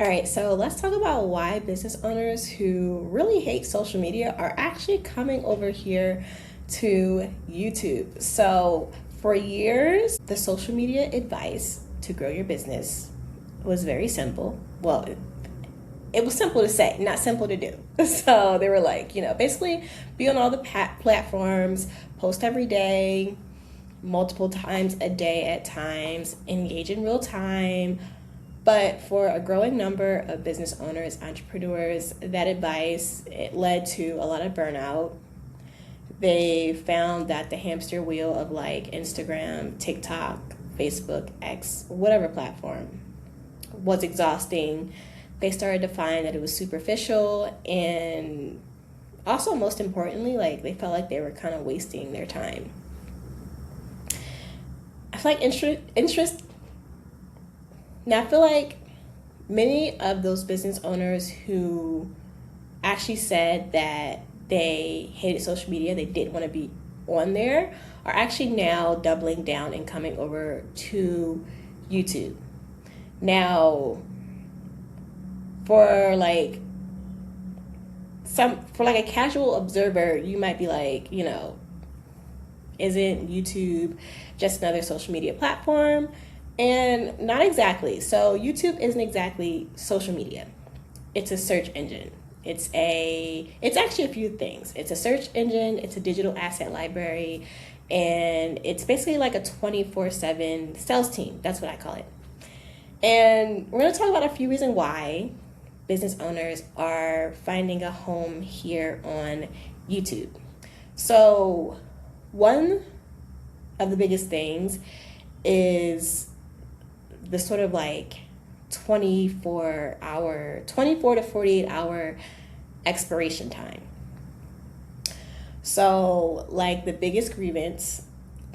All right, so let's talk about why business owners who really hate social media are actually coming over here to YouTube. So, for years, the social media advice to grow your business was very simple. Well, it was simple to say, not simple to do. So, they were like, basically be on all the platforms, post every day, multiple times a day at times, engage in real time. But for a growing number of business owners, entrepreneurs, that advice, it led to a lot of burnout. They found that the hamster wheel of like Instagram, TikTok, Facebook, X, whatever platform was exhausting. They started to find that it was superficial, and also most importantly, like they felt like they were kind of wasting their time. I feel like interest Now, I feel like many of those business owners who actually said that they hated social media, they didn't want to be on there, are actually now doubling down and coming over to YouTube. Now, for like a casual observer, you might be like, isn't YouTube just another social media platform? And not exactly. So YouTube isn't exactly social media. It's a search engine. It's actually a few things. It's a search engine, it's a digital asset library, and it's basically like a 24/7 sales team. That's what I call it. And we're going to talk about a few reasons why business owners are finding a home here on YouTube. So, one of the biggest things is the sort of like 24 to 48 hour expiration time. So like the biggest grievance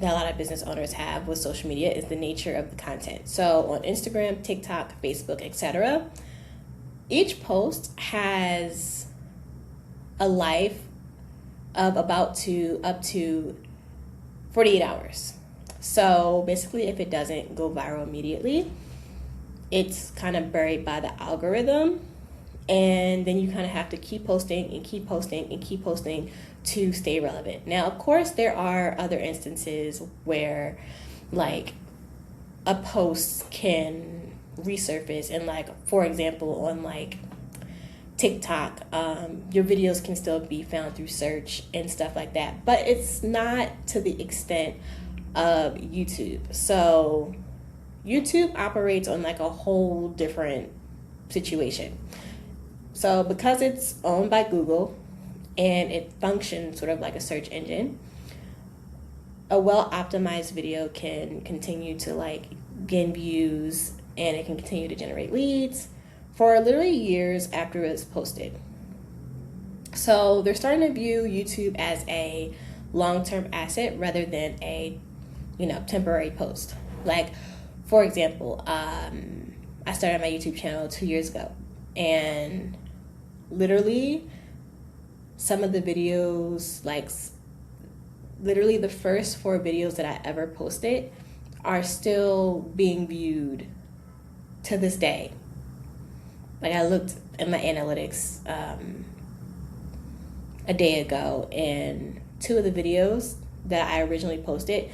that a lot of business owners have with social media is the nature of the content. So on Instagram, TikTok, Facebook, etc., each post has a life of up to 48 hours. So basically, if it doesn't go viral immediately, it's kind of buried by the algorithm. And then you kind of have to keep posting and keep posting and keep posting to stay relevant. Now, of course, there are other instances where like a post can resurface, and like, for example, on like TikTok, your videos can still be found through search and stuff like that. But it's not to the extent of YouTube. So YouTube operates on like a whole different situation. So because it's owned by Google and it functions sort of like a search engine, a well-optimized video can continue to like gain views, and it can continue to generate leads for literally years after it's posted. So they're starting to view YouTube as a long-term asset rather than a temporary post. Like, for example, I started my YouTube channel 2 years ago, and literally some of the videos, like literally the first 4 videos that I ever posted, are still being viewed to this day. Like, I looked at my analytics a day ago, and 2 of the videos that I originally posted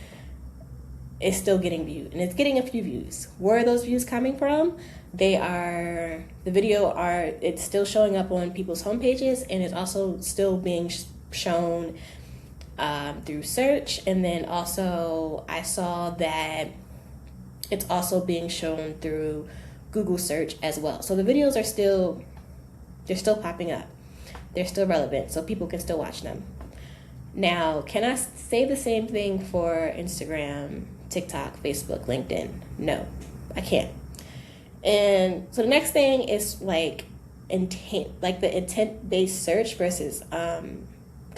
is still getting viewed, and it's getting a few views. Where are those views coming from? It's still showing up on people's homepages, and it's also still being shown through search. And then also I saw that it's also being shown through Google search as well. So the videos they're still popping up. They're still relevant, so people can still watch them. Now, can I say the same thing for Instagram, TikTok, Facebook, LinkedIn? No, I can't. And so the next thing is like the intent-based search versus kind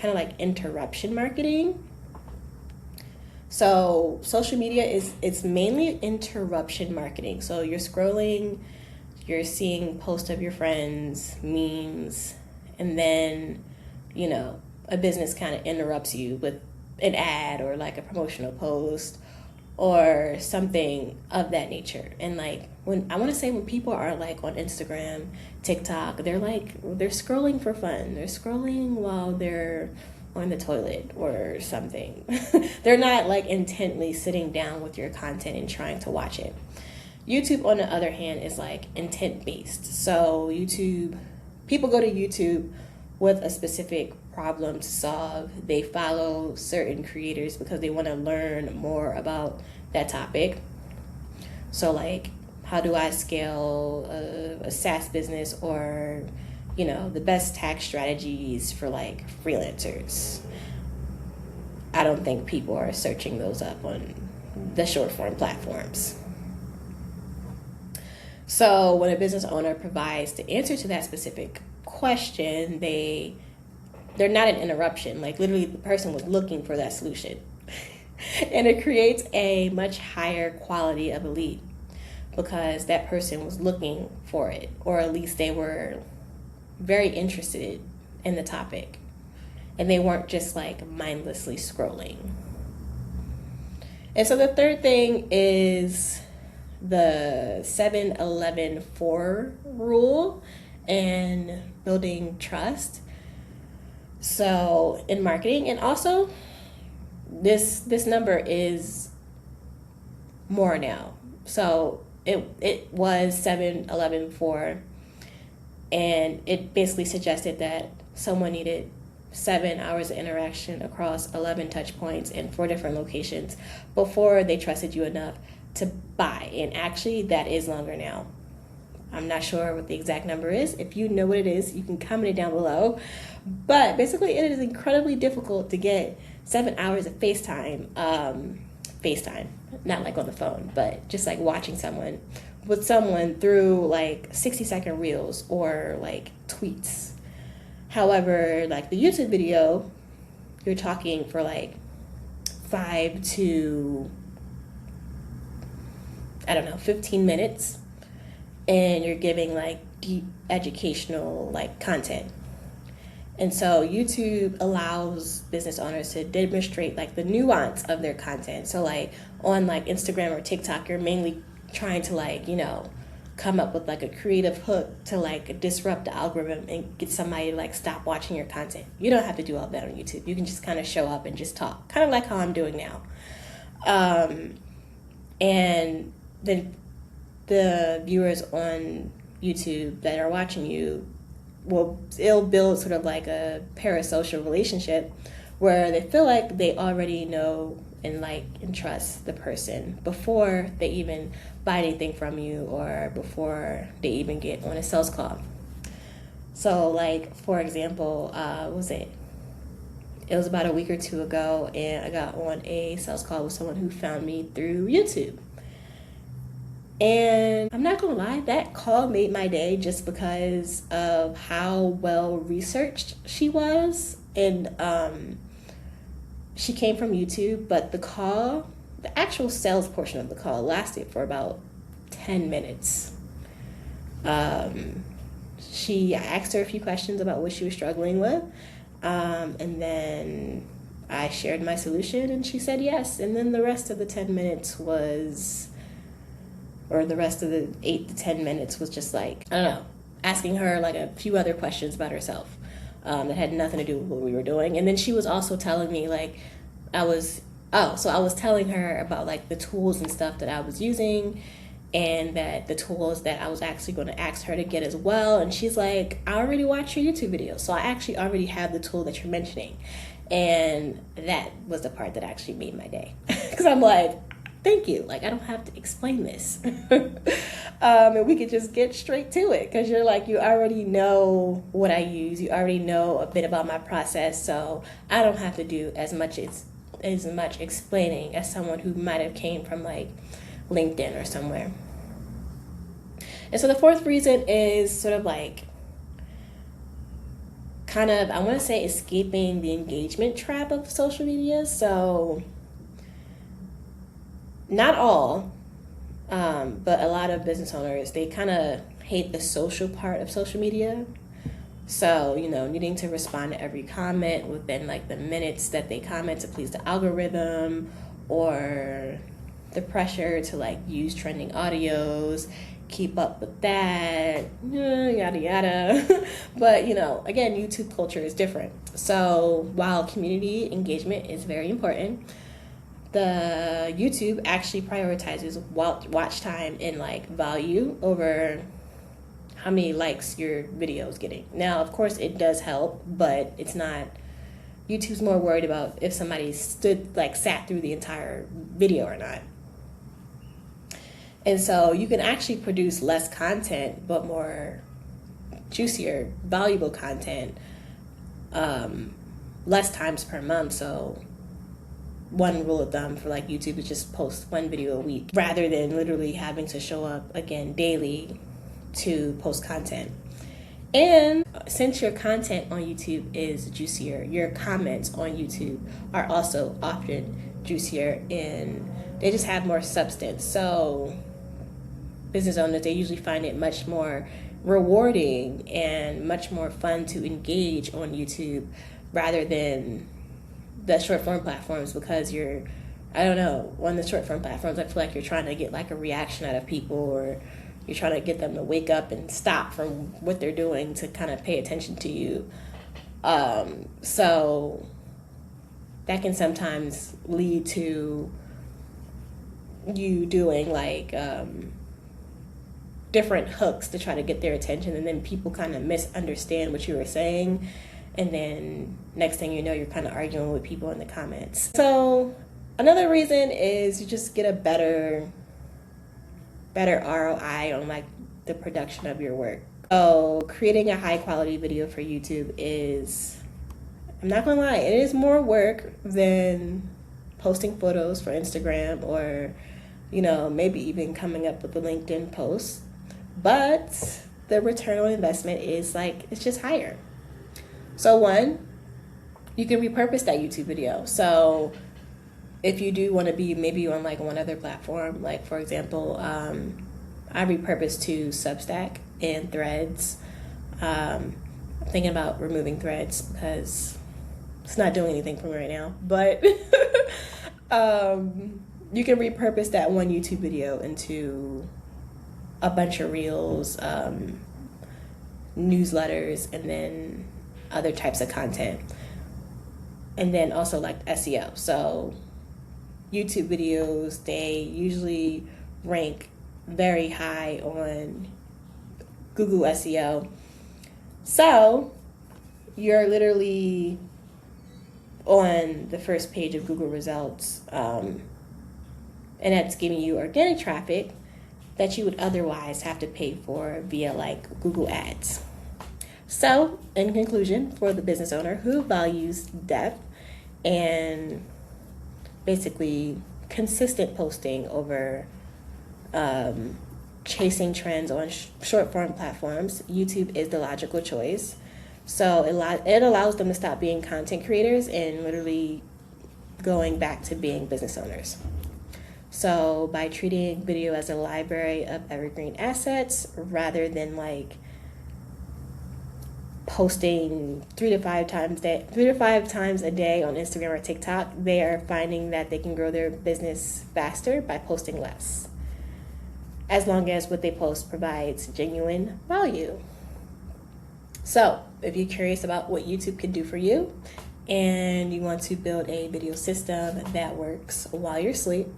of like interruption marketing. So social media it's mainly interruption marketing. So you're scrolling, you're seeing posts of your friends, memes, and then, a business kind of interrupts you with an ad or like a promotional post or something of that nature. And like when people are like on Instagram, TikTok, they're scrolling for fun. They're scrolling while they're on the toilet or something. They're not like intently sitting down with your content and trying to watch it. YouTube, on the other hand, is like intent based. So people go to YouTube with a specific problem to solve. They follow certain creators because they want to learn more about that topic. So like, how do I scale a SaaS business, or the best tax strategies for like freelancers? I don't think people are searching those up on the short form platforms. So when a business owner provides the answer to that specific question, they're not an interruption. Like literally the person was looking for that solution. And it creates a much higher quality of a lead because that person was looking for it, or at least they were very interested in the topic and they weren't just like mindlessly scrolling. And so the third thing is the 7-11-4 rule and building trust. So in marketing, and also this number is more now. So it was 7-11-4, and it basically suggested that someone needed 7 hours of interaction across 11 touch points in 4 different locations before they trusted you enough to buy. And actually that is longer now. I'm not sure what the exact number is. If you know what it is, you can comment it down below. But basically it is incredibly difficult to get 7 hours of FaceTime, not like on the phone, but just like watching someone through like 60-second reels or like tweets. However, like the YouTube video, you're talking for like 5 to 15 minutes, and you're giving like deep educational like content. And so YouTube allows business owners to demonstrate like the nuance of their content. So like on like Instagram or TikTok, you're mainly trying to like, come up with like a creative hook to like disrupt the algorithm and get somebody to like stop watching your content. You don't have to do all that on YouTube. You can just kind of show up and just talk, kind of like how I'm doing now. And then the viewers on YouTube that are watching you it'll build sort of like a parasocial relationship where they feel like they already know and like and trust the person before they even buy anything from you or before they even get on a sales call. So like, for example, it was about a week or two ago, and I got on a sales call with someone who found me through YouTube. And I'm not gonna lie, that call made my day just because of how well researched she was. And she came from YouTube, but the actual sales portion of the call lasted for about 10 minutes. I asked her a few questions about what she was struggling with. And then I shared my solution and she said yes. And then the rest of the 10 minutes the rest of the 8 to 10 minutes was just like, I don't know, asking her like a few other questions about herself that had nothing to do with what we were doing. And then she was also telling me like, I was telling her about like the tools and stuff that I was using, and that the tools that I was actually going to ask her to get as well. And she's like, I already watched your YouTube video, so I actually already have the tool that you're mentioning. And that was the part that actually made my day. Because I'm like, thank you. Like, I don't have to explain this. And we could just get straight to it, because you're like, you already know what I use. You already know a bit about my process. So I don't have to do as much explaining as someone who might have came from like LinkedIn or somewhere. And so the fourth reason is sort of like I want to say escaping the engagement trap of social media. So not all, but a lot of business owners, they kind of hate the social part of social media. So, needing to respond to every comment within like the minutes that they comment to please the algorithm, or the pressure to like use trending audios, keep up with that, yada yada. But you know, again, YouTube culture is different. So while community engagement is very important, the YouTube actually prioritizes watch time and like value over how many likes your video is getting. Now, of course, it does help, but it's not. YouTube's more worried about if somebody sat through the entire video or not. And so you can actually produce less content, but more juicier, valuable content, less times per month. So one rule of thumb for like YouTube is just post one video a week rather than literally having to show up again daily to post content. And since your content on YouTube is juicier, your comments on YouTube are also often juicier and they just have more substance. So business owners, they usually find it much more rewarding and much more fun to engage on YouTube rather than the short form platforms, because on the short form platforms, I feel like you're trying to get like a reaction out of people, or you're trying to get them to wake up and stop from what they're doing to kind of pay attention to you. So that can sometimes lead to you doing like different hooks to try to get their attention, and then people kind of misunderstand what you were saying, and then next thing you know, you're kind of arguing with people in the comments. So another reason is you just get a better ROI on like the production of your work. So creating a high quality video for YouTube is, I'm not gonna lie, it is more work than posting photos for Instagram, or maybe even coming up with a LinkedIn post. But the return on investment is it's just higher. So one, you can repurpose that YouTube video. So if you do want to be maybe on like one other platform, like for example, I repurposed to Substack and Threads. I'm thinking about removing Threads because it's not doing anything for me right now. But you can repurpose that one YouTube video into a bunch of reels, newsletters, and then other types of content. And then also like SEO. So YouTube videos, they usually rank very high on Google SEO. So you're literally on the first page of Google results, and that's giving you organic traffic that you would otherwise have to pay for via like Google Ads. So in conclusion, for the business owner who values depth and basically consistent posting over chasing trends on short form platforms, YouTube is the logical choice. So it allows them to stop being content creators and literally going back to being business owners. So by treating video as a library of evergreen assets rather than like posting 3 to 5 times a day on Instagram or TikTok, they are finding that they can grow their business faster by posting less, as long as what they post provides genuine value. So if you're curious about what YouTube can do for you and you want to build a video system that works while you're asleep,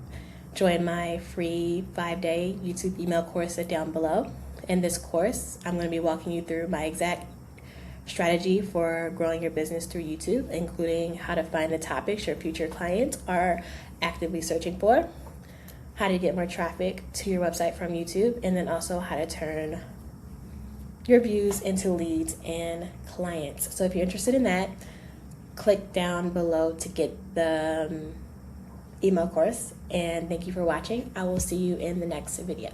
join my free 5-day YouTube email course down below. In this course, I'm going to be walking you through my exact strategy for growing your business through YouTube, including how to find the topics your future clients are actively searching for, how to get more traffic to your website from YouTube, and then also how to turn your views into leads and clients. So if you're interested in that, click down below to get the email course. And thank you for watching. I will see you in the next video.